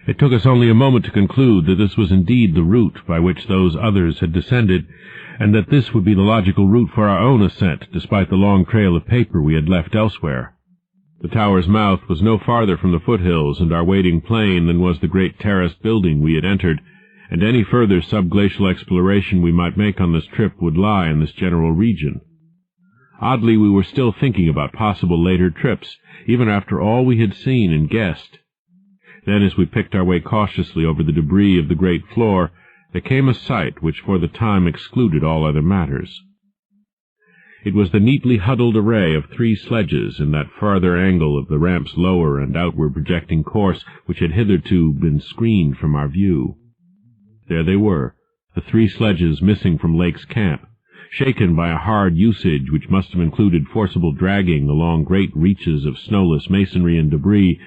It took us only a moment to conclude that this was indeed the route by which those others had descended, and that this would be the logical route for our own ascent, despite the long trail of paper we had left elsewhere. The tower's mouth was no farther from the foothills and our waiting plain than was the great terraced building we had entered, and any further subglacial exploration we might make on this trip would lie in this general region. Oddly, we were still thinking about possible later trips, even after all we had seen and guessed. Then, as we picked our way cautiously over the debris of the great floor, there came a sight which for the time excluded all other matters. It was the neatly huddled array of 3 sledges in that farther angle of the ramp's lower and outward projecting course which had hitherto been screened from our view. There they were, the 3 sledges missing from Lake's camp, shaken by a hard usage which must have included forcible dragging along great reaches of snowless masonry and debris,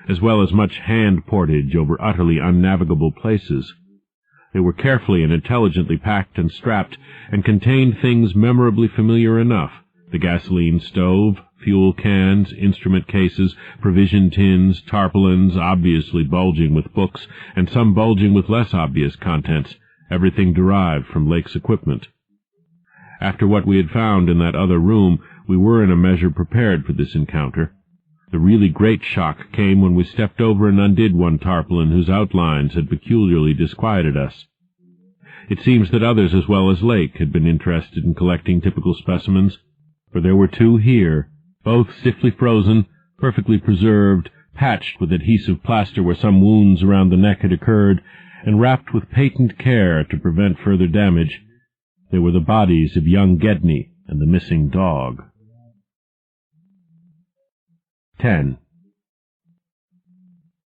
as well as much hand portage over utterly unnavigable places. They were carefully and intelligently packed and strapped, and contained things memorably familiar enough: the gasoline stove, fuel cans, instrument cases, provision tins, tarpaulins obviously bulging with books, and some bulging with less obvious contents, everything derived from Lake's equipment. After what we had found in that other room, we were in a measure prepared for this encounter. The really great shock came when we stepped over and undid one tarpaulin whose outlines had peculiarly disquieted us. It seems that others as well as Lake had been interested in collecting typical specimens, for there were 2 here, both stiffly frozen, perfectly preserved, patched with adhesive plaster where some wounds around the neck had occurred, and wrapped with patent care to prevent further damage. They were the bodies of young Gedney and the missing dog. 10.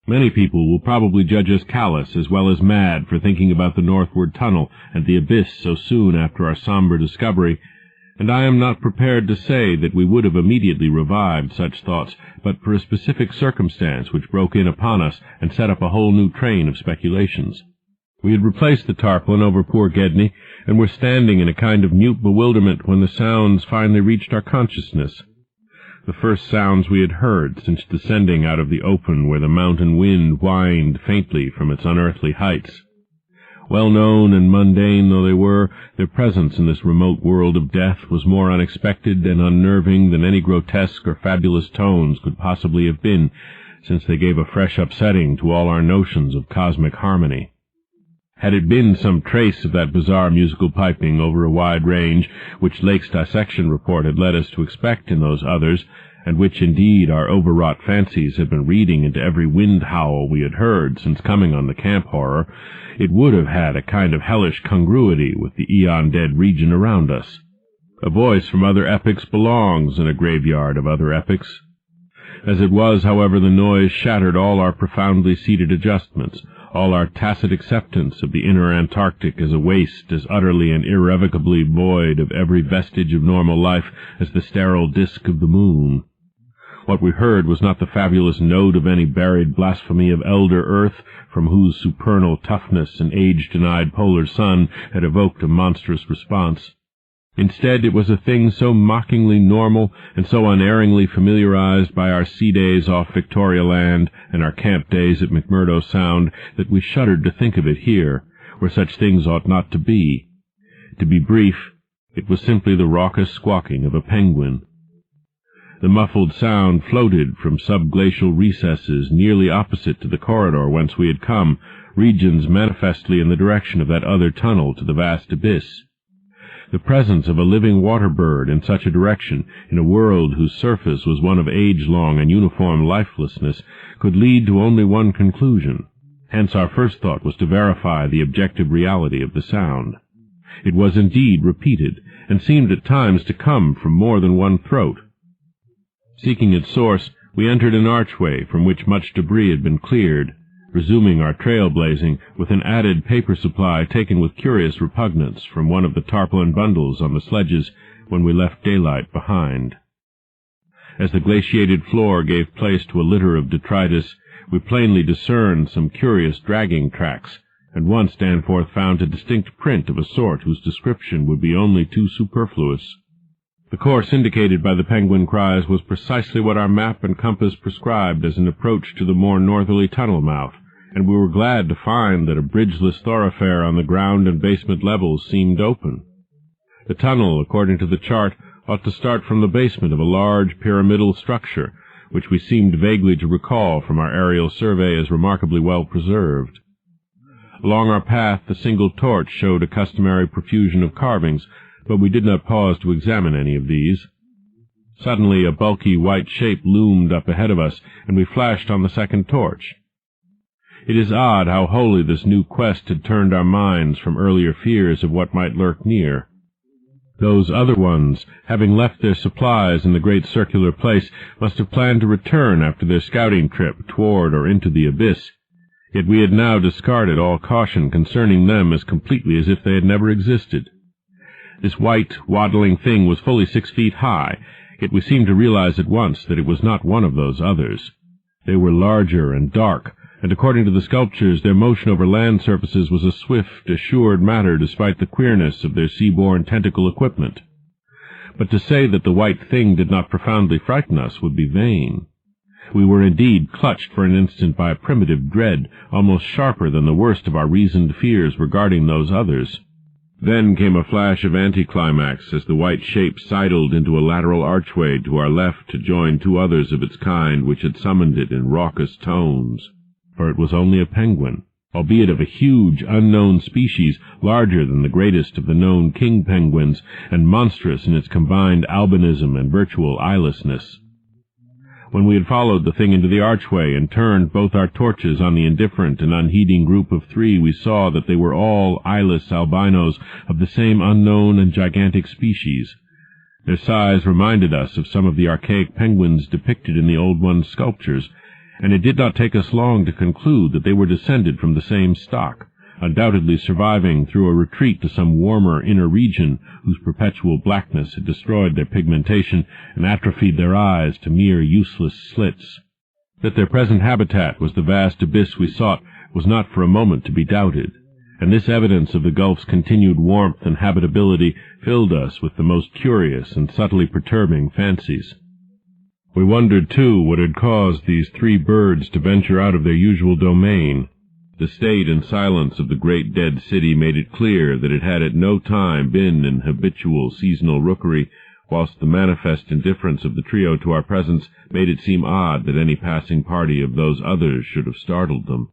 Many people will probably judge us callous as well as mad for thinking about the northward tunnel and the abyss so soon after our somber discovery, and I am not prepared to say that we would have immediately revived such thoughts but for a specific circumstance which broke in upon us and set up a whole new train of speculations. We had replaced the tarpaulin over poor Gedney, and were standing in a kind of mute bewilderment when the sounds finally reached our consciousness. The first sounds we had heard since descending out of the open where the mountain wind whined faintly from its unearthly heights. Well-known and mundane though they were, their presence in this remote world of death was more unexpected and unnerving than any grotesque or fabulous tones could possibly have been, since they gave a fresh upsetting to all our notions of cosmic harmony. Had it been some trace of that bizarre musical piping over a wide range which Lake's dissection report had led us to expect in those others, and which indeed our overwrought fancies had been reading into every wind-howl we had heard since coming on the camp horror, it would have had a kind of hellish congruity with the eon-dead region around us. A voice from other epochs belongs in a graveyard of other epochs. As it was, however, the noise shattered all our profoundly seated adjustments, all our tacit acceptance of the inner Antarctic as a waste as utterly and irrevocably void of every vestige of normal life as the sterile disk of the moon. What we heard was not the fabulous note of any buried blasphemy of elder Earth, from whose supernal toughness an age-denied polar sun had evoked a monstrous response. Instead, it was a thing so mockingly normal and so unerringly familiarized by our sea days off Victoria Land and our camp days at McMurdo Sound that we shuddered to think of it here, where such things ought not to be. To be brief, it was simply the raucous squawking of a penguin. The muffled sound floated from subglacial recesses nearly opposite to the corridor whence we had come, regions manifestly in the direction of that other tunnel to the vast abyss. The presence of a living water-bird in such a direction, in a world whose surface was one of age-long and uniform lifelessness, could lead to only one conclusion. Hence our first thought was to verify the objective reality of the sound. It was indeed repeated, and seemed at times to come from more than one throat. Seeking its source, we entered an archway from which much debris had been cleared, resuming our trail-blazing with an added paper supply taken with curious repugnance from one of the tarpaulin bundles on the sledges when we left daylight behind. As the glaciated floor gave place to a litter of detritus, we plainly discerned some curious dragging tracks, and once Danforth found a distinct print of a sort whose description would be only too superfluous. The course indicated by the penguin cries was precisely what our map and compass prescribed as an approach to the more northerly tunnel mouth, and we were glad to find that a bridgeless thoroughfare on the ground and basement levels seemed open. The tunnel, according to the chart, ought to start from the basement of a large pyramidal structure, which we seemed vaguely to recall from our aerial survey as remarkably well preserved. Along our path the single torch showed a customary profusion of carvings, but we did not pause to examine any of these. Suddenly a bulky white shape loomed up ahead of us, and we flashed on the second torch. It is odd how wholly this new quest had turned our minds from earlier fears of what might lurk near. Those other ones, having left their supplies in the great circular place, must have planned to return after their scouting trip toward or into the abyss, yet we had now discarded all caution concerning them as completely as if they had never existed. This white, waddling thing was fully 6 feet high, yet we seemed to realize at once that it was not one of those others. They were larger and dark, and according to the sculptures their motion over land surfaces was a swift, assured matter despite the queerness of their sea-borne tentacle equipment. But to say that the white thing did not profoundly frighten us would be vain. We were indeed clutched for an instant by a primitive dread, almost sharper than the worst of our reasoned fears regarding those others. Then came a flash of anticlimax as the white shape sidled into a lateral archway to our left to join 2 others of its kind which had summoned it in raucous tones. For it was only a penguin, albeit of a huge, unknown species, larger than the greatest of the known king penguins, and monstrous in its combined albinism and virtual eyelessness. When we had followed the thing into the archway and turned both our torches on the indifferent and unheeding group of 3, we saw that they were all eyeless albinos of the same unknown and gigantic species. Their size reminded us of some of the archaic penguins depicted in the Old One's sculptures, and it did not take us long to conclude that they were descended from the same stock, undoubtedly surviving through a retreat to some warmer inner region whose perpetual blackness had destroyed their pigmentation and atrophied their eyes to mere useless slits. That their present habitat was the vast abyss we sought was not for a moment to be doubted, and this evidence of the gulf's continued warmth and habitability filled us with the most curious and subtly perturbing fancies. We wondered, too, what had caused these 3 birds to venture out of their usual domain. The state and silence of the great dead city made it clear that it had at no time been an habitual seasonal rookery, whilst the manifest indifference of the trio to our presence made it seem odd that any passing party of those others should have startled them.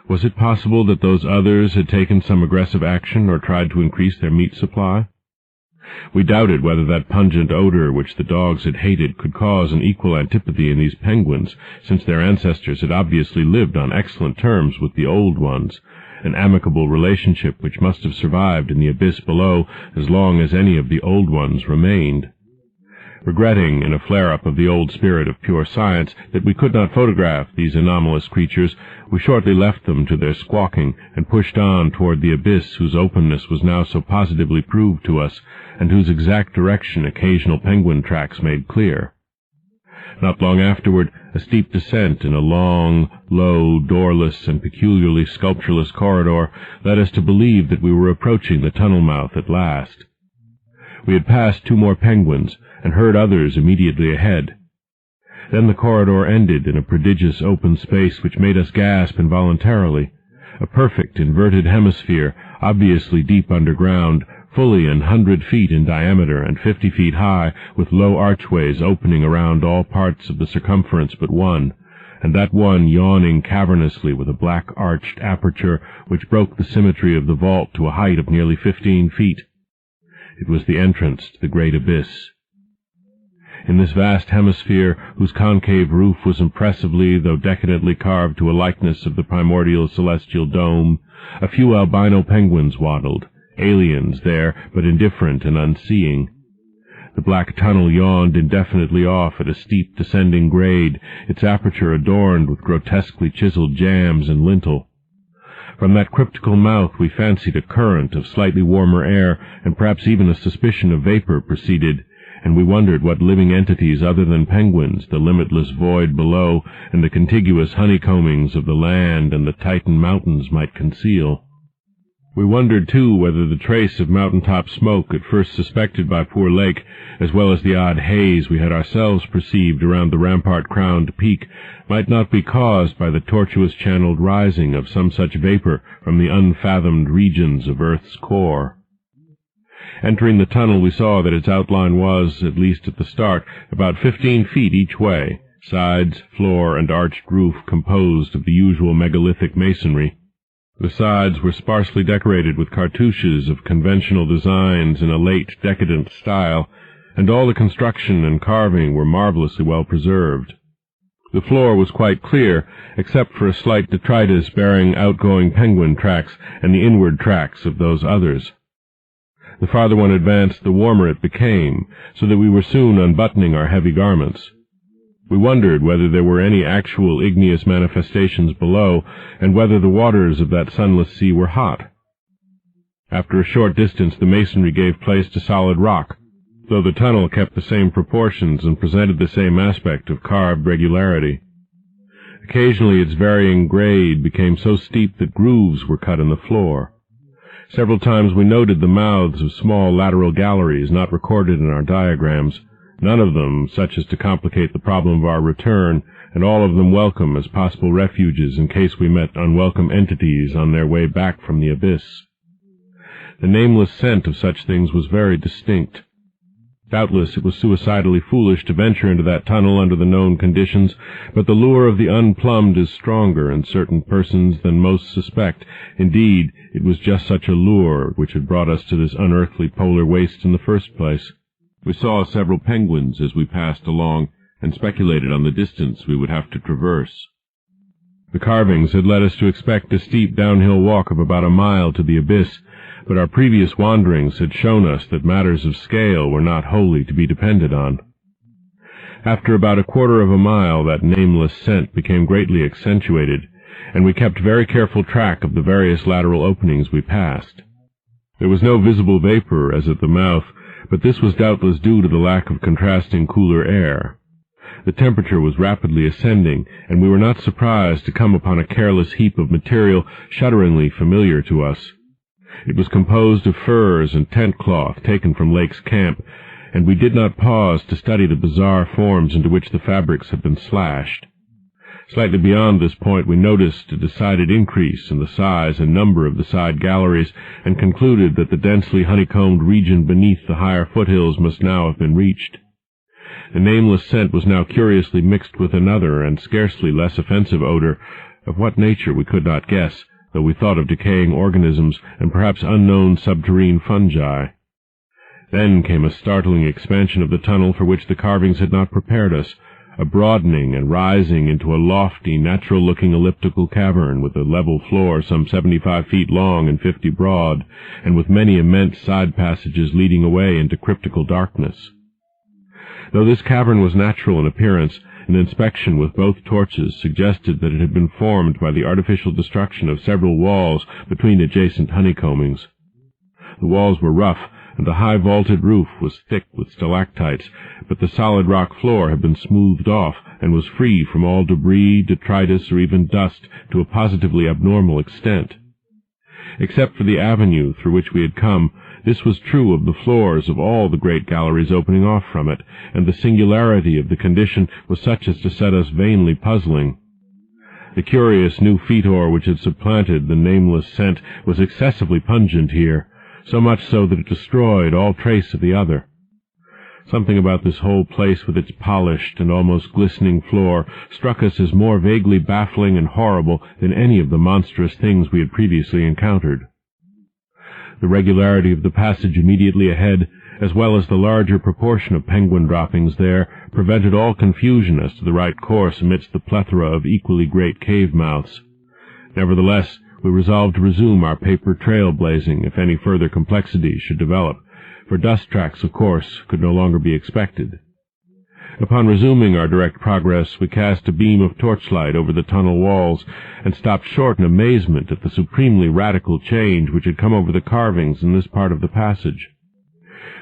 Was it possible that those others had taken some aggressive action or tried to increase their meat supply? We doubted whether that pungent odor which the dogs had hated could cause an equal antipathy in these penguins, since their ancestors had obviously lived on excellent terms with the old ones, an amicable relationship which must have survived in the abyss below as long as any of the old ones remained. Regretting, in a flare-up of the old spirit of pure science, that we could not photograph these anomalous creatures, we shortly left them to their squawking and pushed on toward the abyss whose openness was now so positively proved to us, and whose exact direction occasional penguin tracks made clear. Not long afterward, a steep descent in a long, low, doorless, and peculiarly sculptureless corridor led us to believe that we were approaching the tunnel mouth at last. We had passed 2 more penguins, and heard others immediately ahead. Then the corridor ended in a prodigious open space which made us gasp involuntarily, a perfect inverted hemisphere, obviously deep underground, fully 100 feet in diameter and 50 feet high, with low archways opening around all parts of the circumference but one, and that one yawning cavernously with a black-arched aperture which broke the symmetry of the vault to a height of nearly 15 feet. It was the entrance to the great abyss. In this vast hemisphere, whose concave roof was impressively, though decadently carved to a likeness of the primordial celestial dome, a few albino penguins waddled, aliens there, but indifferent and unseeing. The black tunnel yawned indefinitely off at a steep descending grade, its aperture adorned with grotesquely chiseled jambs and lintel. From that cryptical mouth we fancied a current of slightly warmer air, and perhaps even a suspicion of vapor proceeded, and we wondered what living entities other than penguins the limitless void below and the contiguous honeycombings of the land and the Titan mountains might conceal. We wondered, too, whether the trace of mountain-top smoke at first suspected by poor Lake, as well as the odd haze we had ourselves perceived around the rampart-crowned peak, might not be caused by the tortuous-channeled rising of some such vapor from the unfathomed regions of Earth's core. Entering the tunnel, we saw that its outline was, at least at the start, about 15 feet each way, sides, floor, and arched roof composed of the usual megalithic masonry. The sides were sparsely decorated with cartouches of conventional designs in a late decadent style, and all the construction and carving were marvelously well preserved. The floor was quite clear, except for a slight detritus bearing outgoing penguin tracks and the inward tracks of those others. The farther one advanced, the warmer it became, so that we were soon unbuttoning our heavy garments. We wondered whether there were any actual igneous manifestations below, and whether the waters of that sunless sea were hot. After a short distance the masonry gave place to solid rock, though the tunnel kept the same proportions and presented the same aspect of carved regularity. Occasionally its varying grade became so steep that grooves were cut in the floor. Several times we noted the mouths of small lateral galleries not recorded in our diagrams, none of them such as to complicate the problem of our return, and all of them welcome as possible refuges in case we met unwelcome entities on their way back from the abyss. The nameless scent of such things was very distinct. Doubtless it was suicidally foolish to venture into that tunnel under the known conditions, but the lure of the unplumbed is stronger in certain persons than most suspect. Indeed, it was just such a lure which had brought us to this unearthly polar waste in the first place. We saw several penguins as we passed along, and speculated on the distance we would have to traverse. The carvings had led us to expect a steep downhill walk of about a mile to the abyss, but our previous wanderings had shown us that matters of scale were not wholly to be depended on. After about a quarter of a mile that nameless scent became greatly accentuated, and we kept very careful track of the various lateral openings we passed. There was no visible vapor as at the mouth, but this was doubtless due to the lack of contrasting cooler air. The temperature was rapidly ascending, and we were not surprised to come upon a careless heap of material shudderingly familiar to us. It was composed of furs and tent cloth taken from Lake's camp, and we did not pause to study the bizarre forms into which the fabrics had been slashed. Slightly beyond this point we noticed a decided increase in the size and number of the side galleries, and concluded that the densely honeycombed region beneath the higher foothills must now have been reached. The nameless scent was now curiously mixed with another and scarcely less offensive odor, of what nature we could not guess, though we thought of decaying organisms and perhaps unknown subterrane fungi. Then came a startling expansion of the tunnel for which the carvings had not prepared us, a broadening and rising into a lofty, natural-looking elliptical cavern with a level floor some 75 feet long and 50 broad, and with many immense side passages leading away into cryptical darkness. Though this cavern was natural in appearance, an inspection with both torches suggested that it had been formed by the artificial destruction of several walls between adjacent honeycombings. The walls were rough, and the high vaulted roof was thick with stalactites, but the solid rock floor had been smoothed off and was free from all debris, detritus, or even dust to a positively abnormal extent. Except for the avenue through which we had come, this was true of the floors of all the great galleries opening off from it, and the singularity of the condition was such as to set us vainly puzzling. The curious new fetor which had supplanted the nameless scent was excessively pungent here, so much so that it destroyed all trace of the other. Something about this whole place with its polished and almost glistening floor struck us as more vaguely baffling and horrible than any of the monstrous things we had previously encountered. The regularity of the passage immediately ahead, as well as the larger proportion of penguin droppings there, prevented all confusion as to the right course amidst the plethora of equally great cave mouths. Nevertheless, we resolved to resume our paper trail blazing if any further complexity should develop, for dust tracks, of course, could no longer be expected. Upon resuming our direct progress, we cast a beam of torchlight over the tunnel walls, and stopped short in amazement at the supremely radical change which had come over the carvings in this part of the passage.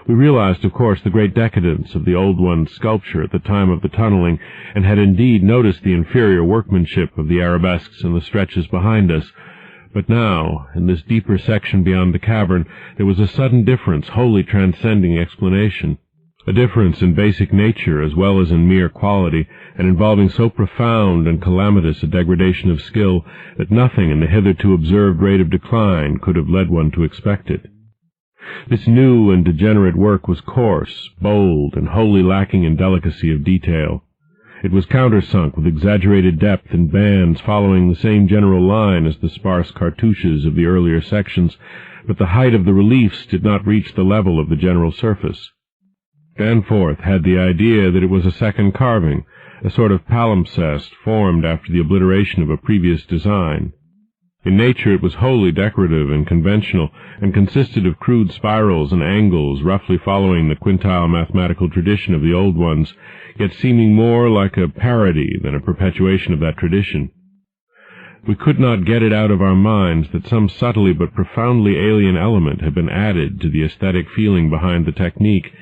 We realized, of course, the great decadence of the old one's sculpture at the time of the tunneling, and had indeed noticed the inferior workmanship of the arabesques and the stretches behind us, But now, in this deeper section beyond the cavern, there was a sudden difference wholly transcending explanation, a difference in basic nature as well as in mere quality, and involving so profound and calamitous a degradation of skill that nothing in the hitherto observed rate of decline could have led one to expect it. This new and degenerate work was coarse, bold, and wholly lacking in delicacy of detail. It was countersunk with exaggerated depth in bands following the same general line as the sparse cartouches of the earlier sections, but the height of the reliefs did not reach the level of the general surface. Danforth had the idea that it was a second carving, a sort of palimpsest formed after the obliteration of a previous design. In nature it was wholly decorative and conventional, and consisted of crude spirals and angles roughly following the quintile mathematical tradition of the old ones, yet seeming more like a parody than a perpetuation of that tradition. We could not get it out of our minds that some subtly but profoundly alien element had been added to the aesthetic feeling behind the technique,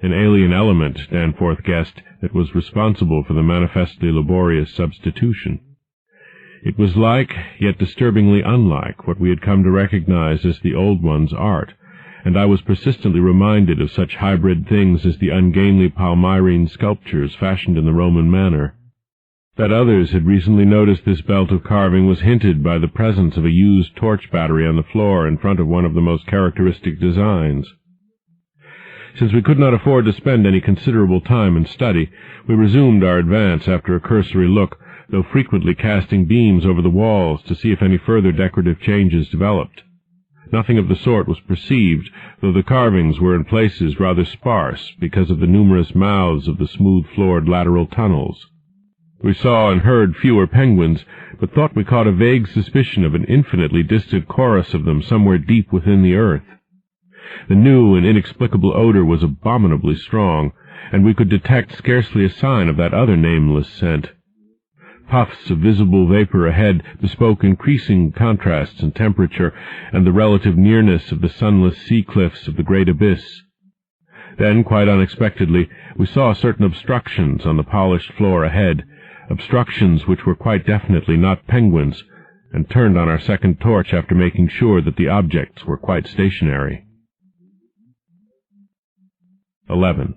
an alien element, Danforth guessed, that was responsible for the manifestly laborious substitution. It was like, yet disturbingly unlike, what we had come to recognize as the old one's art, and I was persistently reminded of such hybrid things as the ungainly Palmyrene sculptures fashioned in the Roman manner. That others had recently noticed this belt of carving was hinted by the presence of a used torch battery on the floor in front of one of the most characteristic designs. Since we could not afford to spend any considerable time in study, we resumed our advance after a cursory look, though frequently casting beams over the walls to see if any further decorative changes developed. Nothing of the sort was perceived, though the carvings were in places rather sparse because of the numerous mouths of the smooth-floored lateral tunnels. We saw and heard fewer penguins, but thought we caught a vague suspicion of an infinitely distant chorus of them somewhere deep within the earth. The new and inexplicable odor was abominably strong, and we could detect scarcely a sign of that other nameless scent. Puffs of visible vapor ahead bespoke increasing contrasts in temperature and the relative nearness of the sunless sea cliffs of the great abyss. Then, quite unexpectedly, we saw certain obstructions on the polished floor ahead, obstructions which were quite definitely not penguins, and turned on our second torch after making sure that the objects were quite stationary. 11.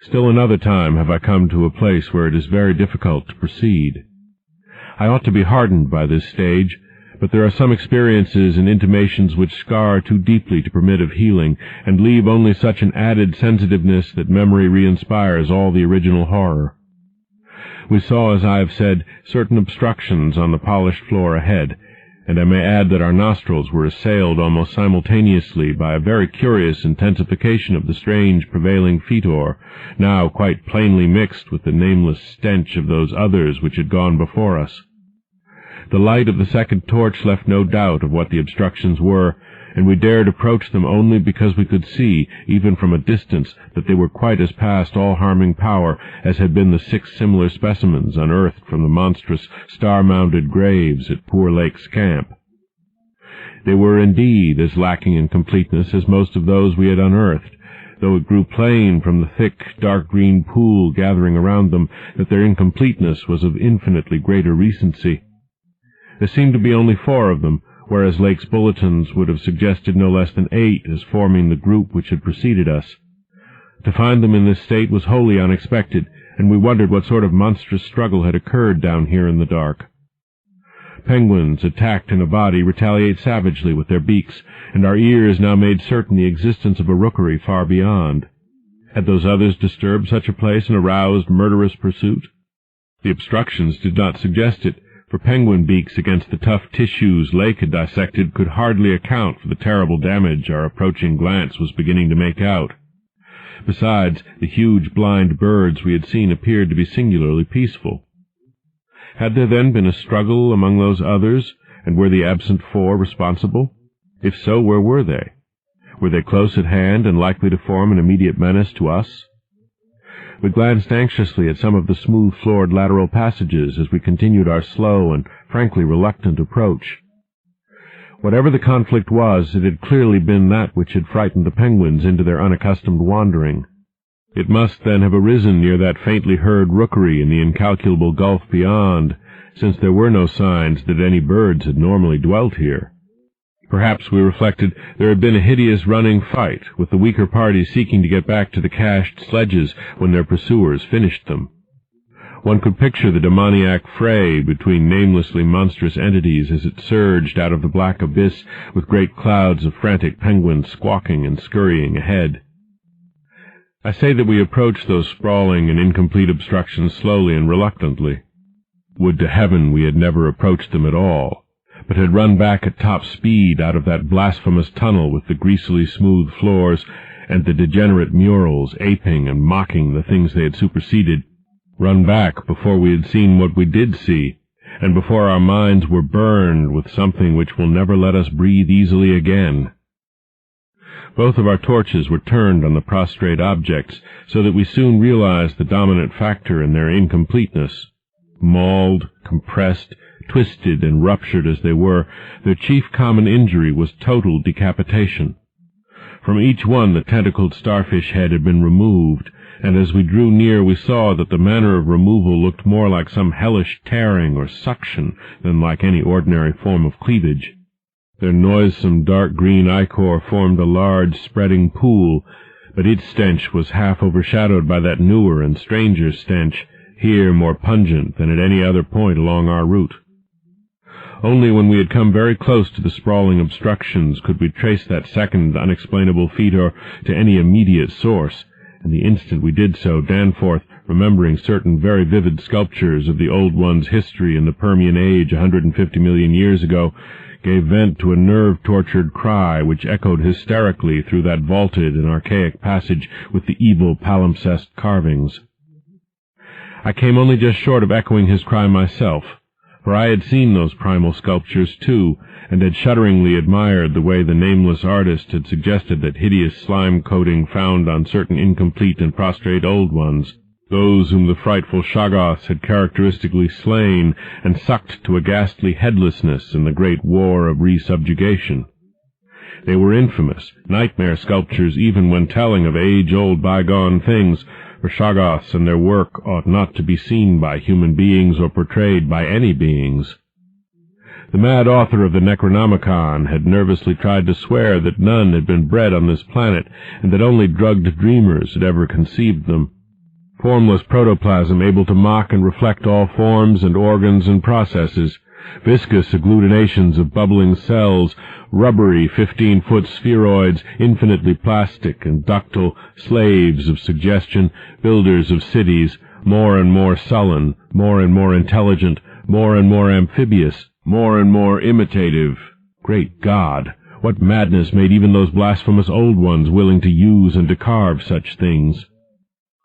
Still another time have I come to a place where it is very difficult to proceed. I ought to be hardened by this stage, but there are some experiences and intimations which scar too deeply to permit of healing, and leave only such an added sensitiveness that memory re-inspires all the original horror. We saw, as I have said, certain obstructions on the polished floor ahead, and I may add that our nostrils were assailed almost simultaneously by a very curious intensification of the strange prevailing fetor, now quite plainly mixed with the nameless stench of those others which had gone before us. The light of the second torch left no doubt of what the obstructions were, and we dared approach them only because we could see, even from a distance, that they were quite as past all harming power as had been the 6 similar specimens unearthed from the monstrous star-mounded graves at Poor Lake's camp. They were indeed as lacking in completeness as most of those we had unearthed, though it grew plain from the thick, dark green pool gathering around them that their incompleteness was of infinitely greater recency. There seemed to be only 4 of them, whereas Lake's bulletins would have suggested no less than 8 as forming the group which had preceded us. To find them in this state was wholly unexpected, and we wondered what sort of monstrous struggle had occurred down here in the dark. Penguins, attacked in a body, retaliate savagely with their beaks, and our ears now made certain the existence of a rookery far beyond. Had those others disturbed such a place and aroused murderous pursuit? The obstructions did not suggest it, for penguin beaks against the tough tissues Lake had dissected could hardly account for the terrible damage our approaching glance was beginning to make out. Besides, the huge blind birds we had seen appeared to be singularly peaceful. Had there then been a struggle among those others, and were the absent 4 responsible? If so, where were they? Were they close at hand and likely to form an immediate menace to us? We glanced anxiously at some of the smooth-floored lateral passages as we continued our slow and frankly reluctant approach. Whatever the conflict was, it had clearly been that which had frightened the penguins into their unaccustomed wandering. It must then have arisen near that faintly heard rookery in the incalculable gulf beyond, since there were no signs that any birds had normally dwelt here. Perhaps, we reflected, there had been a hideous running fight, with the weaker party seeking to get back to the cached sledges when their pursuers finished them. One could picture the demoniac fray between namelessly monstrous entities as it surged out of the black abyss with great clouds of frantic penguins squawking and scurrying ahead. I say that we approached those sprawling and incomplete obstructions slowly and reluctantly. Would to heaven we had never approached them at all, but had run back at top speed out of that blasphemous tunnel with the greasily smooth floors and the degenerate murals aping and mocking the things they had superseded, run back before we had seen what we did see, and before our minds were burned with something which will never let us breathe easily again. Both of our torches were turned on the prostrate objects, so that we soon realized the dominant factor in their incompleteness. Mauled, compressed, twisted, and ruptured as they were, their chief common injury was total decapitation. From each one the tentacled starfish head had been removed, and as we drew near we saw that the manner of removal looked more like some hellish tearing or suction than like any ordinary form of cleavage. Their noisome dark green ichor formed a large spreading pool, but its stench was half overshadowed by that newer and stranger stench, here more pungent than at any other point along our route. Only when we had come very close to the sprawling obstructions could we trace that second unexplainable fetor to any immediate source, and the instant we did so, Danforth, remembering certain very vivid sculptures of the Old One's history in the Permian Age 150 million years ago, gave vent to a nerve-tortured cry which echoed hysterically through that vaulted and archaic passage with the evil palimpsest carvings. I came only just short of echoing his cry myself, for I had seen those primal sculptures too, and had shudderingly admired the way the nameless artist had suggested that hideous slime coating found on certain incomplete and prostrate Old Ones, those whom the frightful Shoggoths had characteristically slain and sucked to a ghastly headlessness in the great war of resubjugation. They were infamous, nightmare sculptures even when telling of age-old bygone things, for Shoggoths and their work ought not to be seen by human beings or portrayed by any beings. The mad author of the Necronomicon had nervously tried to swear that none had been bred on this planet, and that only drugged dreamers had ever conceived them. Formless protoplasm able to mock and reflect all forms and organs and processes, viscous agglutinations of bubbling cells, rubbery 15-foot spheroids, infinitely plastic and ductile, slaves of suggestion, builders of cities, more and more sullen, more and more intelligent, more and more amphibious, more and more imitative. Great God! What madness made even those blasphemous Old Ones willing to use and to carve such things?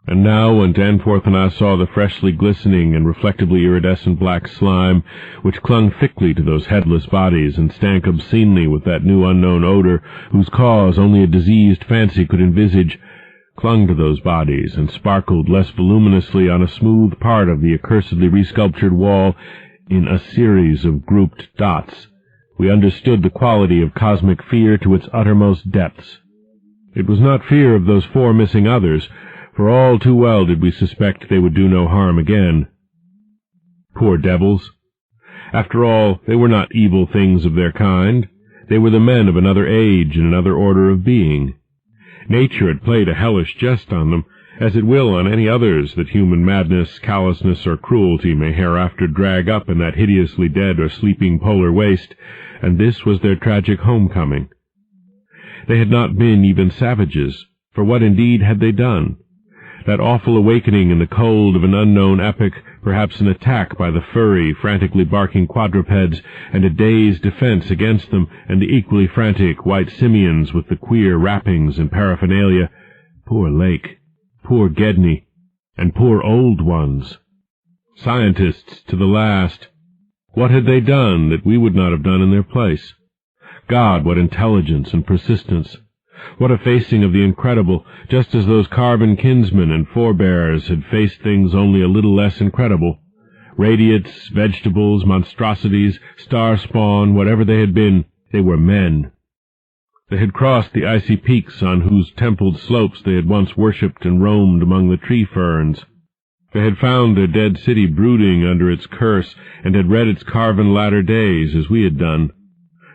And now, when Danforth and I saw the freshly glistening and reflectively iridescent black slime, which clung thickly to those headless bodies and stank obscenely with that new unknown odor, whose cause only a diseased fancy could envisage, clung to those bodies and sparkled less voluminously on a smooth part of the accursedly resculptured wall in a series of grouped dots, we understood the quality of cosmic fear to its uttermost depths. It was not fear of those four missing others, for all too well did we suspect they would do no harm again. Poor devils! After all, they were not evil things of their kind. They were the men of another age and another order of being. Nature had played a hellish jest on them, as it will on any others that human madness, callousness, or cruelty may hereafter drag up in that hideously dead or sleeping polar waste, and this was their tragic homecoming. They had not been even savages, for what indeed had they done? That awful awakening in the cold of an unknown epoch, perhaps an attack by the furry, frantically barking quadrupeds, and a day's defense against them, and the equally frantic white simians with the queer wrappings and paraphernalia. Poor Lake, poor Gedney, and poor Old Ones. Scientists to the last. What had they done that we would not have done in their place? God, what intelligence and persistence! What a facing of the incredible, just as those carbon kinsmen and forebears had faced things only a little less incredible. Radiates, vegetables, monstrosities, star spawn, whatever they had been, they were men. They had crossed the icy peaks on whose templed slopes they had once worshipped and roamed among the tree ferns. They had found their dead city brooding under its curse, and had read its carven latter days as we had done.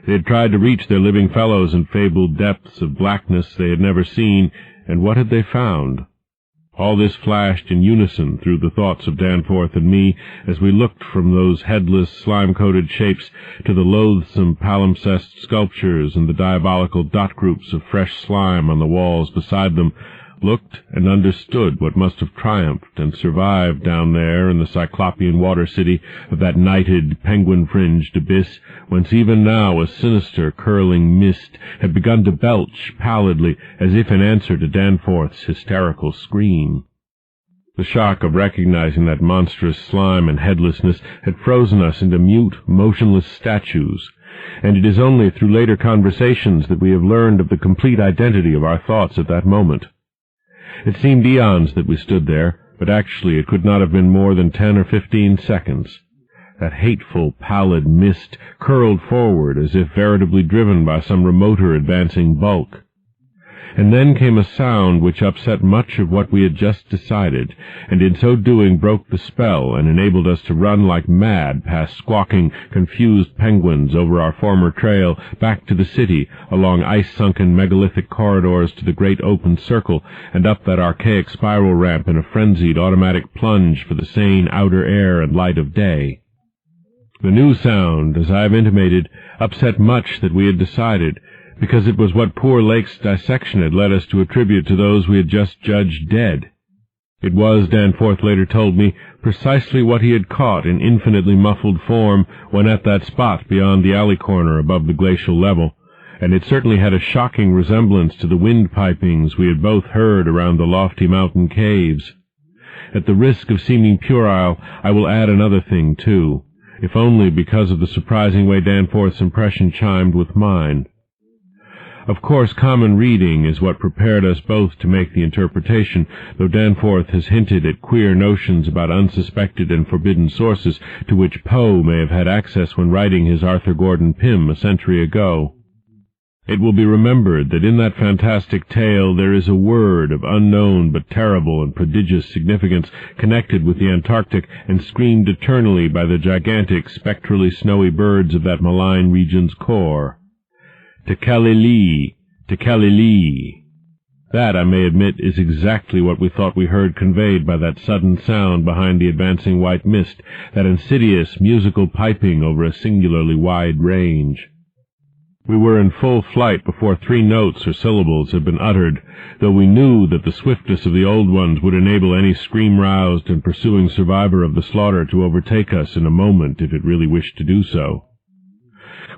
They had tried to reach their living fellows in fabled depths of blackness they had never seen, and what had they found? All this flashed in unison through the thoughts of Danforth and me as we looked from those headless, slime-coated shapes to the loathsome palimpsest sculptures and the diabolical dot groups of fresh slime on the walls beside them, looked and understood what must have triumphed and survived down there in the cyclopean water city of that nighted, penguin-fringed abyss, whence even now a sinister, curling mist had begun to belch pallidly as if in answer to Danforth's hysterical scream. The shock of recognizing that monstrous slime and headlessness had frozen us into mute, motionless statues, and it is only through later conversations that we have learned of the complete identity of our thoughts at that moment. It seemed eons that we stood there, but actually it could not have been more than 10 or 15 seconds. That hateful, pallid mist curled forward as if veritably driven by some remoter advancing bulk. And then came a sound which upset much of what we had just decided, and in so doing broke the spell and enabled us to run like mad past squawking, confused penguins over our former trail, back to the city, along ice-sunken megalithic corridors to the great open circle, and up that archaic spiral ramp in a frenzied automatic plunge for the sane outer air and light of day. The new sound, as I have intimated, upset much that we had decided, because it was what poor Lake's dissection had led us to attribute to those we had just judged dead. It was, Danforth later told me, precisely what he had caught in infinitely muffled form when at that spot beyond the alley corner above the glacial level, and it certainly had a shocking resemblance to the wind-pipings we had both heard around the lofty mountain caves. At the risk of seeming puerile, I will add another thing, too, if only because of the surprising way Danforth's impression chimed with mine. Of course, common reading is what prepared us both to make the interpretation, though Danforth has hinted at queer notions about unsuspected and forbidden sources to which Poe may have had access when writing his Arthur Gordon Pym a century ago. It will be remembered that in that fantastic tale there is a word of unknown but terrible and prodigious significance connected with the Antarctic and screamed eternally by the gigantic, spectrally snowy birds of that malign region's core. Tekeli-li, Tekeli-li. That, I may admit, is exactly what we thought we heard conveyed by that sudden sound behind the advancing white mist, that insidious musical piping over a singularly wide range. We were in full flight before 3 notes or syllables had been uttered, though we knew that the swiftness of the old ones would enable any scream-roused and pursuing survivor of the slaughter to overtake us in a moment if it really wished to do so.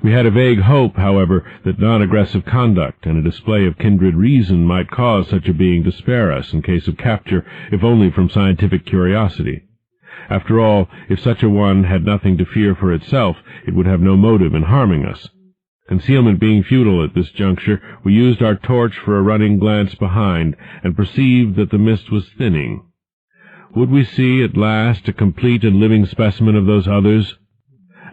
We had a vague hope, however, that non-aggressive conduct and a display of kindred reason might cause such a being to spare us in case of capture, if only from scientific curiosity. After all, if such a one had nothing to fear for itself, it would have no motive in harming us. Concealment being futile at this juncture, we used our torch for a running glance behind, and perceived that the mist was thinning. Would we see at last a complete and living specimen of those others?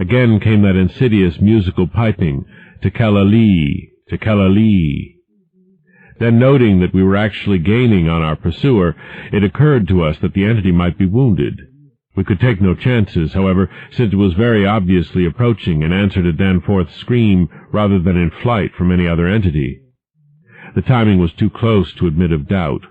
Again came that insidious musical piping, Tekeli-li, Tekeli-li. Then, noting that we were actually gaining on our pursuer, it occurred to us that the entity might be wounded. We could take no chances, however, since it was very obviously approaching in answer to Danforth's scream rather than in flight from any other entity. The timing was too close to admit of doubt.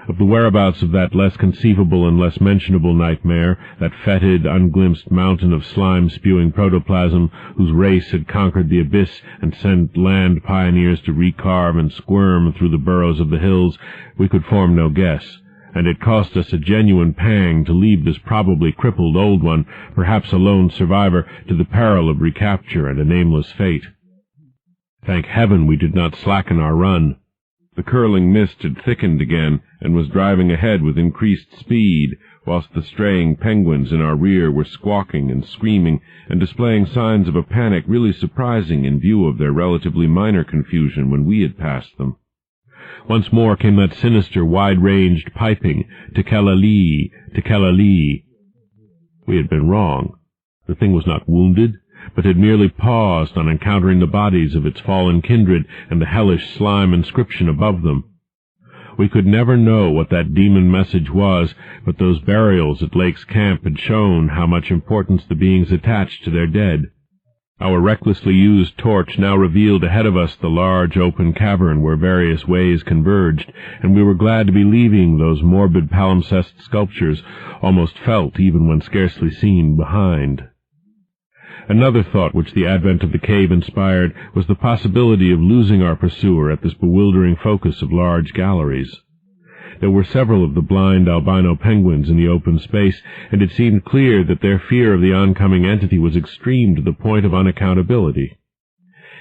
Of the whereabouts of that less conceivable and less mentionable nightmare, that fetid, unglimpsed mountain of slime-spewing protoplasm whose race had conquered the abyss and sent land pioneers to recarve and squirm through the burrows of the hills, we could form no guess, and it cost us a genuine pang to leave this probably crippled old one, perhaps a lone survivor, to the peril of recapture and a nameless fate. Thank heaven we did not slacken our run. The curling mist had thickened again, and was driving ahead with increased speed, whilst the straying penguins in our rear were squawking and screaming, and displaying signs of a panic really surprising in view of their relatively minor confusion when we had passed them. Once more came that sinister, wide-ranged piping, Tekeli-li, Tekeli-li. We had been wrong. The thing was not wounded, but had merely paused on encountering the bodies of its fallen kindred and the hellish slime inscription above them. We could never know what that demon message was, but those burials at Lake's camp had shown how much importance the beings attached to their dead. Our recklessly used torch now revealed ahead of us the large open cavern where various ways converged, and we were glad to be leaving those morbid palimpsest sculptures, almost felt even when scarcely seen, behind. Another thought which the advent of the cave inspired was the possibility of losing our pursuer at this bewildering focus of large galleries. There were several of the blind albino penguins in the open space, and it seemed clear that their fear of the oncoming entity was extreme to the point of unaccountability.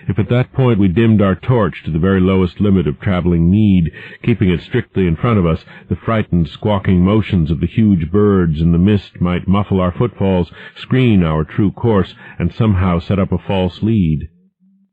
If at that point we dimmed our torch to the very lowest limit of traveling need, keeping it strictly in front of us, the frightened, squawking motions of the huge birds in the mist might muffle our footfalls, screen our true course, and somehow set up a false lead.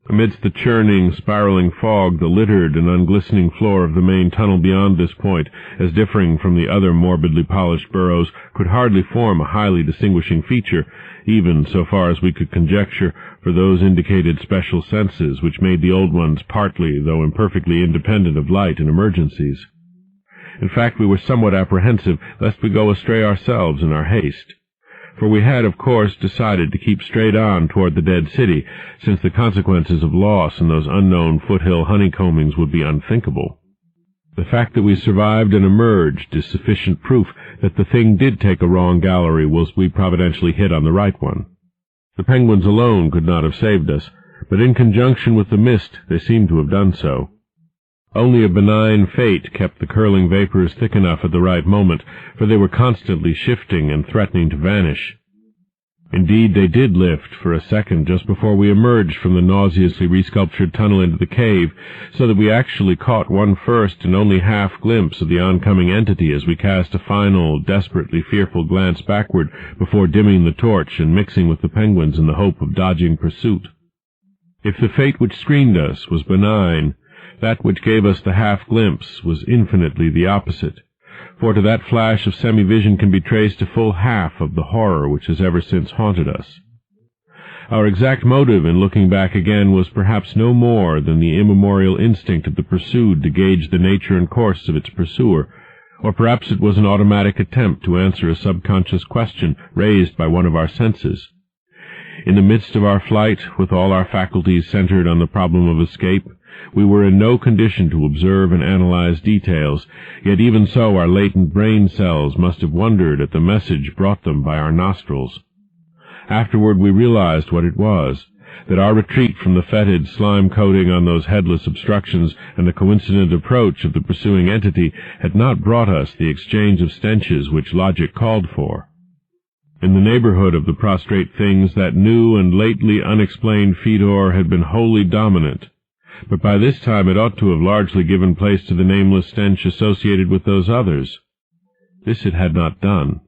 Amidst the churning, spiraling fog, the littered and unglistening floor of the main tunnel beyond this point, as differing from the other morbidly polished burrows, could hardly form a highly distinguishing feature, even so far as we could conjecture, for those indicated special senses which made the old ones partly, though imperfectly, independent of light in emergencies. In fact, we were somewhat apprehensive lest we go astray ourselves in our haste. For we had, of course, decided to keep straight on toward the dead city, since the consequences of loss in those unknown foothill honeycombings would be unthinkable. The fact that we survived and emerged is sufficient proof that the thing did take a wrong gallery whilst we providentially hit on the right one. The penguins alone could not have saved us, but in conjunction with the mist they seemed to have done so. Only a benign fate kept the curling vapors thick enough at the right moment, for they were constantly shifting and threatening to vanish. Indeed, they did lift for a second just before we emerged from the nauseously resculptured tunnel into the cave, so that we actually caught one first and only half glimpse of the oncoming entity as we cast a final, desperately fearful glance backward before dimming the torch and mixing with the penguins in the hope of dodging pursuit. If the fate which screened us was benign, that which gave us the half-glimpse was infinitely the opposite, for to that flash of semi-vision can be traced a full half of the horror which has ever since haunted us. Our exact motive in looking back again was perhaps no more than the immemorial instinct of the pursued to gauge the nature and course of its pursuer, or perhaps it was an automatic attempt to answer a subconscious question raised by one of our senses. In the midst of our flight, with all our faculties centered on the problem of escape, we were in no condition to observe and analyze details, yet even so our latent brain cells must have wondered at the message brought them by our nostrils. Afterward we realized what it was, that our retreat from the fetid slime coating on those headless obstructions and the coincident approach of the pursuing entity had not brought us the exchange of stenches which logic called for. In the neighborhood of the prostrate things, that new and lately unexplained fetor had been wholly dominant, but by this time it ought to have largely given place to the nameless stench associated with those others. This it had not done,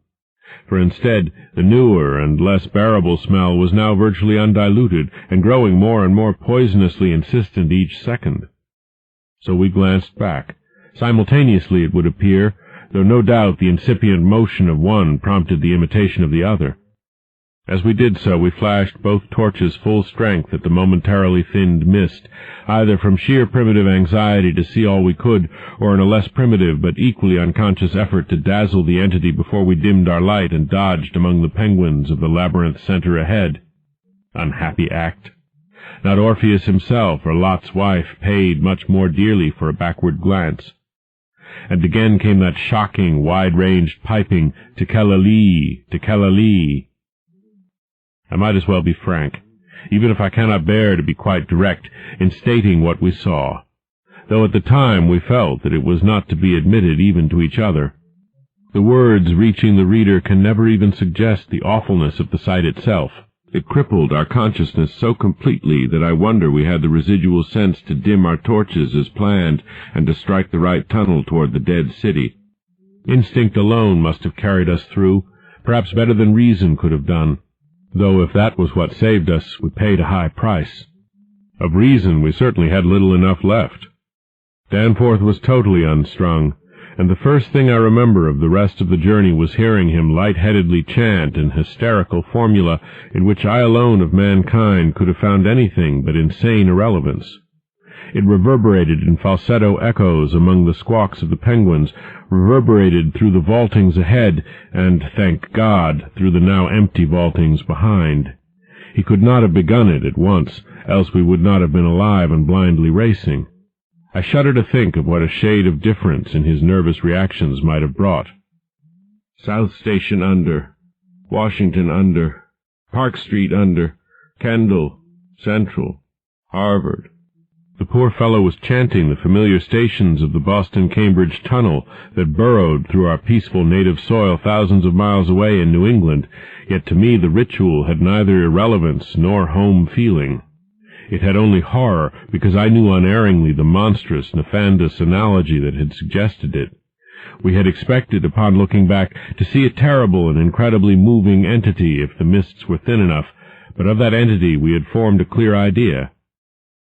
for instead the newer and less bearable smell was now virtually undiluted and growing more and more poisonously insistent each second. So we glanced back. Simultaneously, it would appear, though no doubt the incipient motion of one prompted the imitation of the other. As we did so, we flashed both torches full strength at the momentarily thinned mist, either from sheer primitive anxiety to see all we could, or in a less primitive but equally unconscious effort to dazzle the entity before we dimmed our light and dodged among the penguins of the labyrinth center ahead. Unhappy act! Not Orpheus himself or Lot's wife paid much more dearly for a backward glance. And again came that shocking, wide-ranged piping, "Tekela-lee, Tekela-lee." I might as well be frank, even if I cannot bear to be quite direct, in stating what we saw, though at the time we felt that it was not to be admitted even to each other. The words reaching the reader can never even suggest the awfulness of the sight itself. It crippled our consciousness so completely that I wonder we had the residual sense to dim our torches as planned and to strike the right tunnel toward the dead city. Instinct alone must have carried us through, perhaps better than reason could have done, though if that was what saved us, we paid a high price. Of reason we certainly had little enough left. Danforth was totally unstrung, and the first thing I remember of the rest of the journey was hearing him light-headedly chant an hysterical formula in which I alone of mankind could have found anything but insane irrelevance. It reverberated in falsetto echoes among the squawks of the penguins, reverberated through the vaultings ahead, and, thank God, through the now empty vaultings behind. He could not have begun it at once, else we would not have been alive and blindly racing. I shudder to think of what a shade of difference in his nervous reactions might have brought. South Station under, Washington under, Park Street under, Kendall, Central, Harvard. The poor fellow was chanting the familiar stations of the Boston-Cambridge tunnel that burrowed through our peaceful native soil thousands of miles away in New England, yet to me the ritual had neither irrelevance nor home feeling. It had only horror, because I knew unerringly the monstrous, nefandous analogy that had suggested it. We had expected, upon looking back, to see a terrible and incredibly moving entity if the mists were thin enough, but of that entity we had formed a clear idea.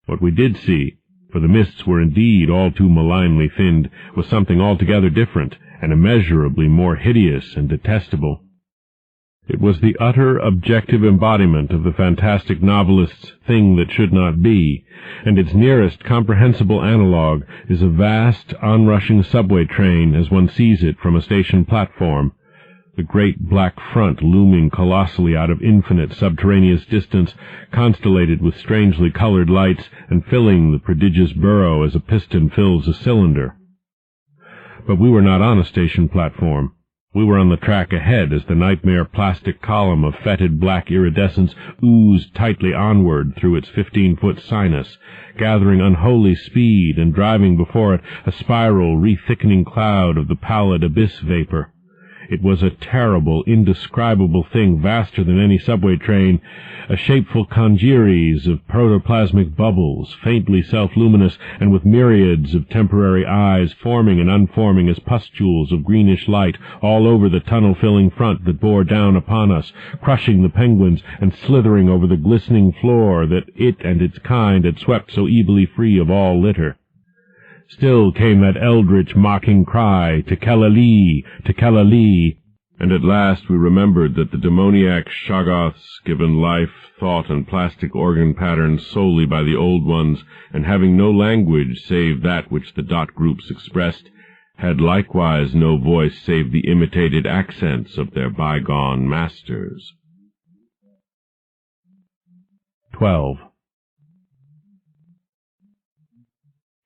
What we did see, for the mists were indeed all too malignly thinned, was something altogether different, and immeasurably more hideous and detestable. It was the utter objective embodiment of the fantastic novelist's thing that should not be, and its nearest comprehensible analogue is a vast, onrushing subway train as one sees it from a station platform, the great black front looming colossally out of infinite subterraneous distance, constellated with strangely colored lights, and filling the prodigious burrow as a piston fills a cylinder. But we were not on a station platform. We were on the track ahead as the nightmare plastic column of fetid black iridescence oozed tightly onward through its 15-foot sinus, gathering unholy speed and driving before it a spiral, re-thickening cloud of the pallid abyss vapor. It was a terrible, indescribable thing, vaster than any subway train, a shapeful congeries of protoplasmic bubbles, faintly self-luminous, and with myriads of temporary eyes forming and unforming as pustules of greenish light all over the tunnel-filling front that bore down upon us, crushing the penguins and slithering over the glistening floor that it and its kind had swept so evilly free of all litter. Still came that eldritch mocking cry, "Tekela-Lee! Tekela-Lee!" And at last we remembered that the demoniac Shoggoths, given life, thought, and plastic organ patterns solely by the old ones, and having no language save that which the dot groups expressed, had likewise no voice save the imitated accents of their bygone masters. 12.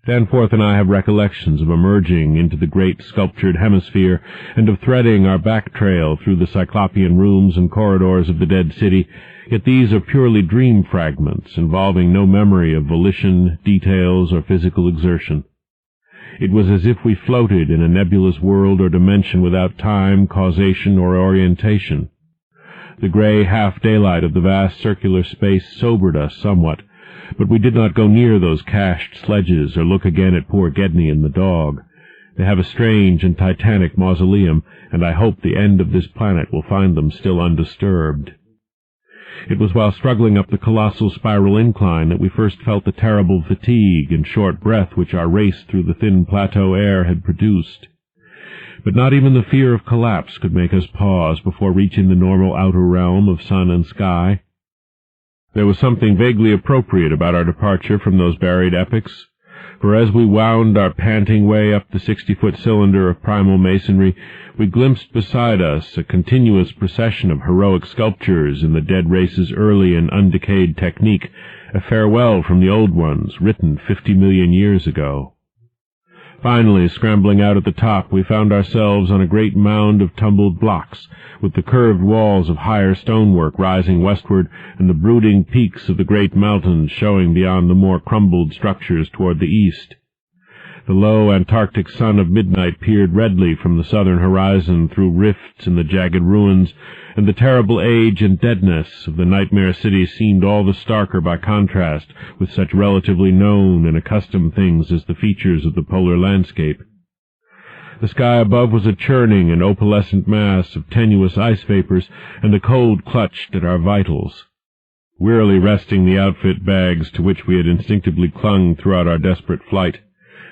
Danforth and I have recollections of emerging into the great sculptured hemisphere and of threading our back trail through the cyclopean rooms and corridors of the dead city, yet these are purely dream fragments involving no memory of volition, details, or physical exertion. It was as if we floated in a nebulous world or dimension without time, causation, or orientation. The gray half-daylight of the vast circular space sobered us somewhat, but we did not go near those cached sledges or look again at poor Gedney and the dog. They have a strange and titanic mausoleum, and I hope the end of this planet will find them still undisturbed. It was while struggling up the colossal spiral incline that we first felt the terrible fatigue and short breath which our race through the thin plateau air had produced. But not even the fear of collapse could make us pause before reaching the normal outer realm of sun and sky. There was something vaguely appropriate about our departure from those buried epochs, for as we wound our panting way up the 60-foot cylinder of primal masonry, we glimpsed beside us a continuous procession of heroic sculptures in the dead race's early and undecayed technique, a farewell from the old ones, written 50 million years ago. Finally, scrambling out at the top, we found ourselves on a great mound of tumbled blocks, with the curved walls of higher stonework rising westward, and the brooding peaks of the great mountains showing beyond the more crumbled structures toward the east. The low Antarctic sun of midnight peered redly from the southern horizon through rifts in the jagged ruins, and the terrible age and deadness of the nightmare city seemed all the starker by contrast with such relatively known and accustomed things as the features of the polar landscape. The sky above was a churning and opalescent mass of tenuous ice vapors, and the cold clutched at our vitals. Wearily resting the outfit bags to which we had instinctively clung throughout our desperate flight,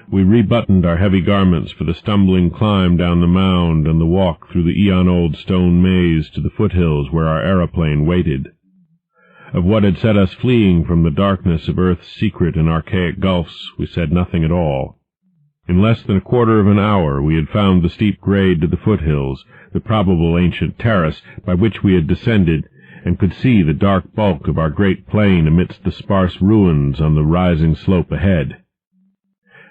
We rebuttoned our heavy garments for the stumbling climb down the mound and the walk through the eon-old stone maze to the foothills where our aeroplane waited. Of what had set us fleeing from the darkness of Earth's secret and archaic gulfs we said nothing at all. In less than a quarter of an hour we had found the steep grade to the foothills, the probable ancient terrace by which we had descended, and could see the dark bulk of our great plain amidst the sparse ruins on the rising slope ahead.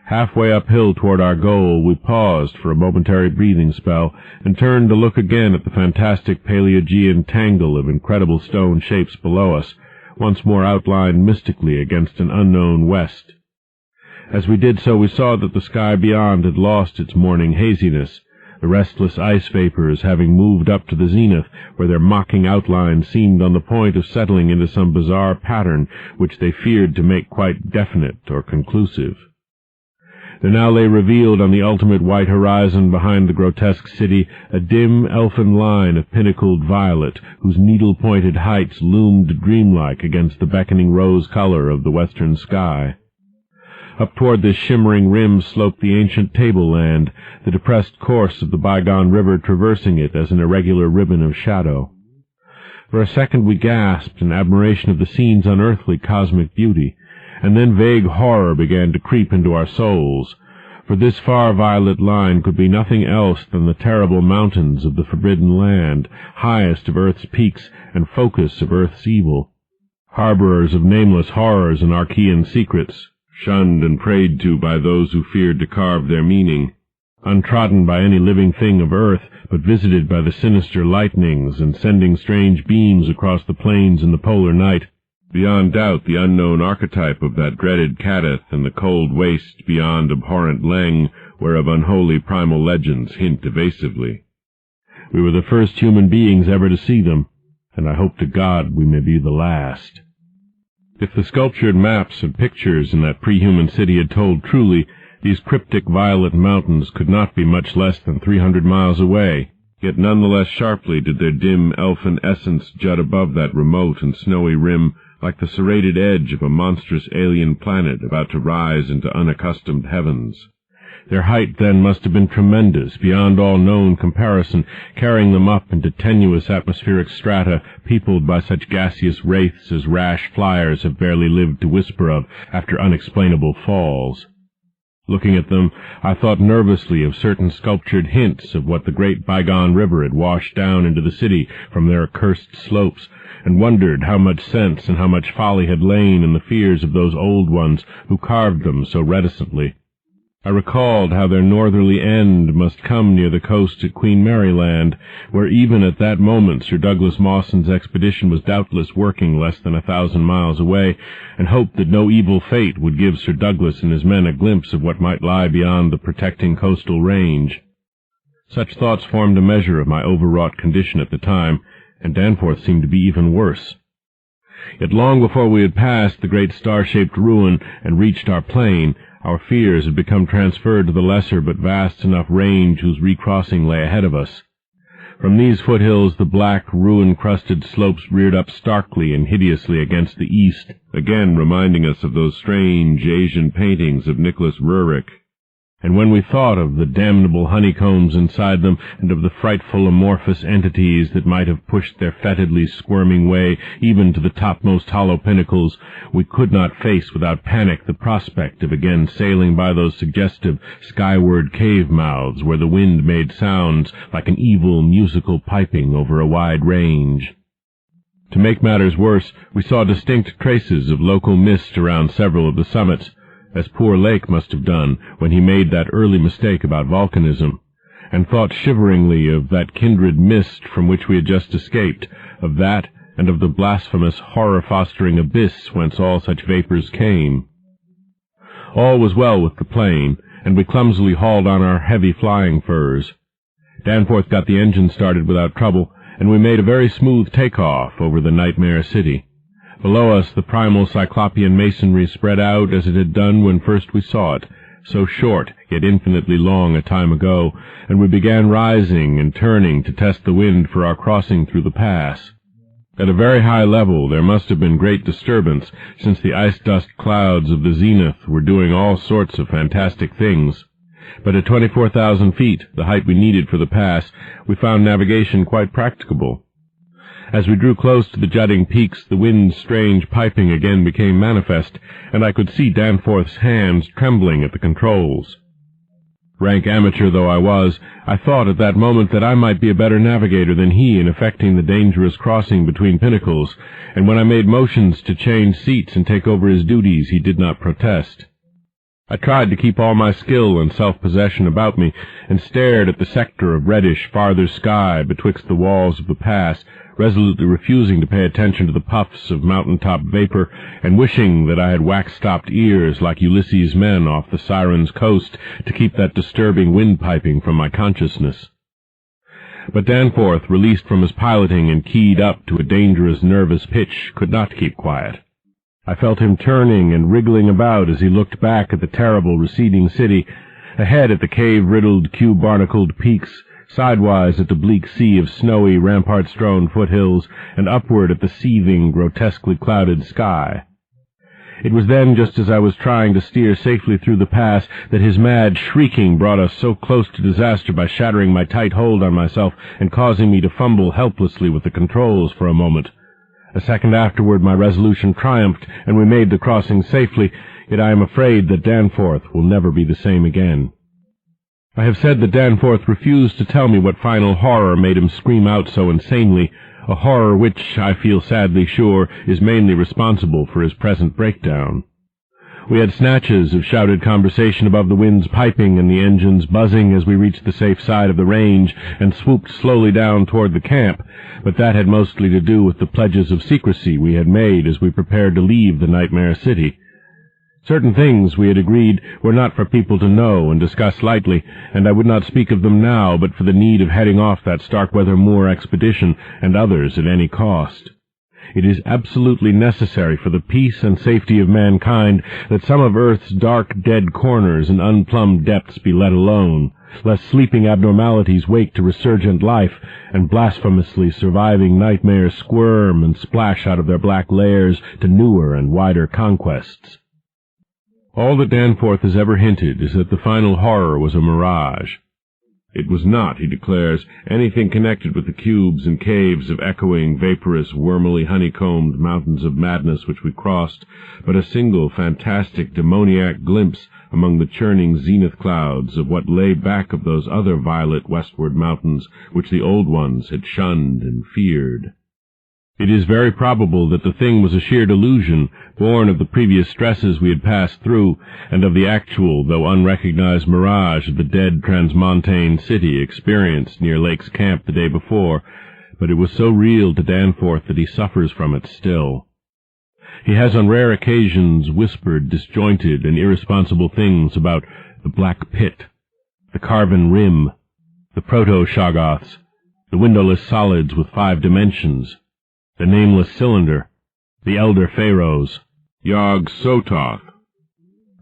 Halfway uphill toward our goal, we paused for a momentary breathing spell, and turned to look again at the fantastic Paleogean tangle of incredible stone shapes below us, once more outlined mystically against an unknown west. As we did so, we saw that the sky beyond had lost its morning haziness, the restless ice vapors having moved up to the zenith, where their mocking outlines seemed on the point of settling into some bizarre pattern which they feared to make quite definite or conclusive. There now lay revealed on the ultimate white horizon behind the grotesque city a dim elfin line of pinnacled violet, whose needle-pointed heights loomed dreamlike against the beckoning rose color of the western sky. Up toward this shimmering rim sloped the ancient tableland, the depressed course of the bygone river traversing it as an irregular ribbon of shadow. For a second we gasped in admiration of the scene's unearthly cosmic beauty, and then vague horror began to creep into our souls, for this far violet line could be nothing else than the terrible mountains of the forbidden land, highest of Earth's peaks and focus of Earth's evil, harborers of nameless horrors and Archean secrets, shunned and prayed to by those who feared to carve their meaning, untrodden by any living thing of earth, but visited by the sinister lightnings and sending strange beams across the plains in the polar night, beyond doubt the unknown archetype of that dreaded Kadeth and the cold waste beyond abhorrent Leng, whereof unholy primal legends hint evasively. We were the first human beings ever to see them, and I hope to God we may be the last. If the sculptured maps and pictures in that pre-human city had told truly, these cryptic violet mountains could not be much less than 300 miles away, yet none the less sharply did their dim elfin essence jut above that remote and snowy rim like the serrated edge of a monstrous alien planet about to rise into unaccustomed heavens. Their height then must have been tremendous, beyond all known comparison, carrying them up into tenuous atmospheric strata peopled by such gaseous wraiths as rash flyers have barely lived to whisper of after unexplainable falls. Looking at them, I thought nervously of certain sculptured hints of what the great bygone river had washed down into the city from their accursed slopes, and wondered how much sense and how much folly had lain in the fears of those old ones who carved them so reticently. I recalled how their northerly end must come near the coast at Queen Mary Land, where even at that moment Sir Douglas Mawson's expedition was doubtless working less than 1,000 miles away, and hoped that no evil fate would give Sir Douglas and his men a glimpse of what might lie beyond the protecting coastal range. Such thoughts formed a measure of my overwrought condition at the time, and Danforth seemed to be even worse. Yet long before we had passed the great star-shaped ruin and reached our plain, our fears had become transferred to the lesser but vast enough range whose recrossing lay ahead of us. From these foothills the black, ruin-crusted slopes reared up starkly and hideously against the east, again reminding us of those strange Asian paintings of Nicholas Roerich. And when we thought of the damnable honeycombs inside them, and of the frightful amorphous entities that might have pushed their fetidly squirming way even to the topmost hollow pinnacles, we could not face without panic the prospect of again sailing by those suggestive skyward cave mouths where the wind made sounds like an evil musical piping over a wide range. To make matters worse, we saw distinct traces of local mist around several of the summits, as poor Lake must have done when he made that early mistake about volcanism, and thought shiveringly of that kindred mist from which we had just escaped, of that and of the blasphemous, horror-fostering abyss whence all such vapors came. All was well with the plane, and we clumsily hauled on our heavy flying furs. Danforth got the engine started without trouble, and we made a very smooth take-off over the nightmare city. Below us the primal cyclopean masonry spread out as it had done when first we saw it, so short yet infinitely long a time ago, and we began rising and turning to test the wind for our crossing through the pass. At a very high level there must have been great disturbance, since the ice-dust clouds of the zenith were doing all sorts of fantastic things. But at 24,000 feet, the height we needed for the pass, we found navigation quite practicable. As we drew close to the jutting peaks, the wind's strange piping again became manifest, and I could see Danforth's hands trembling at the controls. Rank amateur though I was, I thought at that moment that I might be a better navigator than he in effecting the dangerous crossing between pinnacles, and when I made motions to change seats and take over his duties, he did not protest. I tried to keep all my skill and self-possession about me, and stared at the sector of reddish farther sky betwixt the walls of the pass, resolutely refusing to pay attention to the puffs of mountain-top vapor, and wishing that I had wax-stopped ears like Ulysses' men off the Siren's coast to keep that disturbing wind-piping from my consciousness. But Danforth, released from his piloting and keyed up to a dangerous nervous pitch, could not keep quiet. I felt him turning and wriggling about as he looked back at the terrible receding city, ahead at the cave-riddled, cube-barnacled peaks, sidewise at the bleak sea of snowy, rampart-strewn foothills, and upward at the seething, grotesquely clouded sky. It was then, just as I was trying to steer safely through the pass, that his mad shrieking brought us so close to disaster by shattering my tight hold on myself and causing me to fumble helplessly with the controls for a moment. A second afterward my resolution triumphed, and we made the crossing safely, yet I am afraid that Danforth will never be the same again. I have said that Danforth refused to tell me what final horror made him scream out so insanely, a horror which, I feel sadly sure, is mainly responsible for his present breakdown. We had snatches of shouted conversation above the wind's piping and the engines buzzing as we reached the safe side of the range and swooped slowly down toward the camp, but that had mostly to do with the pledges of secrecy we had made as we prepared to leave the nightmare city. Certain things, we had agreed, were not for people to know and discuss lightly, and I would not speak of them now but for the need of heading off that Starkweather Moor expedition and others at any cost. It is absolutely necessary for the peace and safety of mankind that some of Earth's dark, dead corners and unplumbed depths be let alone, lest sleeping abnormalities wake to resurgent life, and blasphemously surviving nightmares squirm and splash out of their black lairs to newer and wider conquests. All that Danforth has ever hinted is that the final horror was a mirage. It was not, he declares, anything connected with the cubes and caves of echoing, vaporous, wormily honeycombed mountains of madness which we crossed, but a single fantastic demoniac glimpse among the churning zenith clouds of what lay back of those other violet westward mountains which the old ones had shunned and feared. It is very probable that the thing was a sheer delusion, born of the previous stresses we had passed through, and of the actual, though unrecognized mirage of the dead transmontane city experienced near Lake's camp the day before, but it was so real to Danforth that he suffers from it still. He has on rare occasions whispered disjointed and irresponsible things about the Black Pit, the Carven Rim, the Proto-Shoggoths, the windowless solids with 5 dimensions, the nameless cylinder, the elder pharaohs, Yog-Sothoth,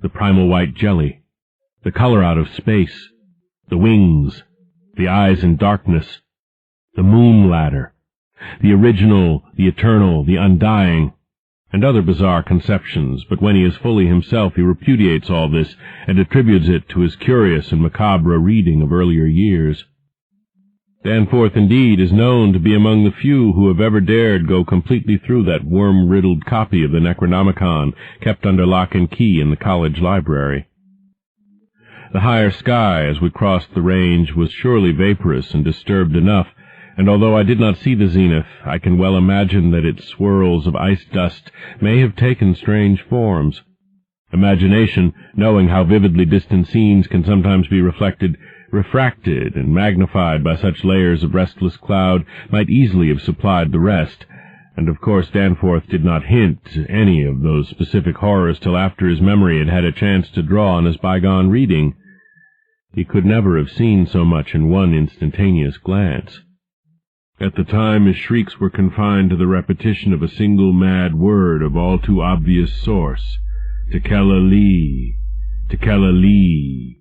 the primal white jelly, the color out of space, the wings, the eyes in darkness, the moon ladder, the original, the eternal, the undying, and other bizarre conceptions, but when he is fully himself he repudiates all this and attributes it to his curious and macabre reading of earlier years. Danforth, indeed, is known to be among the few who have ever dared go completely through that worm-riddled copy of the Necronomicon kept under lock and key in the college library. The higher sky, as we crossed the range, was surely vaporous and disturbed enough, and although I did not see the zenith, I can well imagine that its swirls of ice dust may have taken strange forms. Imagination, knowing how vividly distant scenes can sometimes be refracted and magnified by such layers of restless cloud, might easily have supplied the rest, and of course Danforth did not hint any of those specific horrors till after his memory had had a chance to draw on his bygone reading. He could never have seen so much in one instantaneous glance. At the time his shrieks were confined to the repetition of a single mad word of all too obvious source, Tekela-Lee, Tekela-Lee.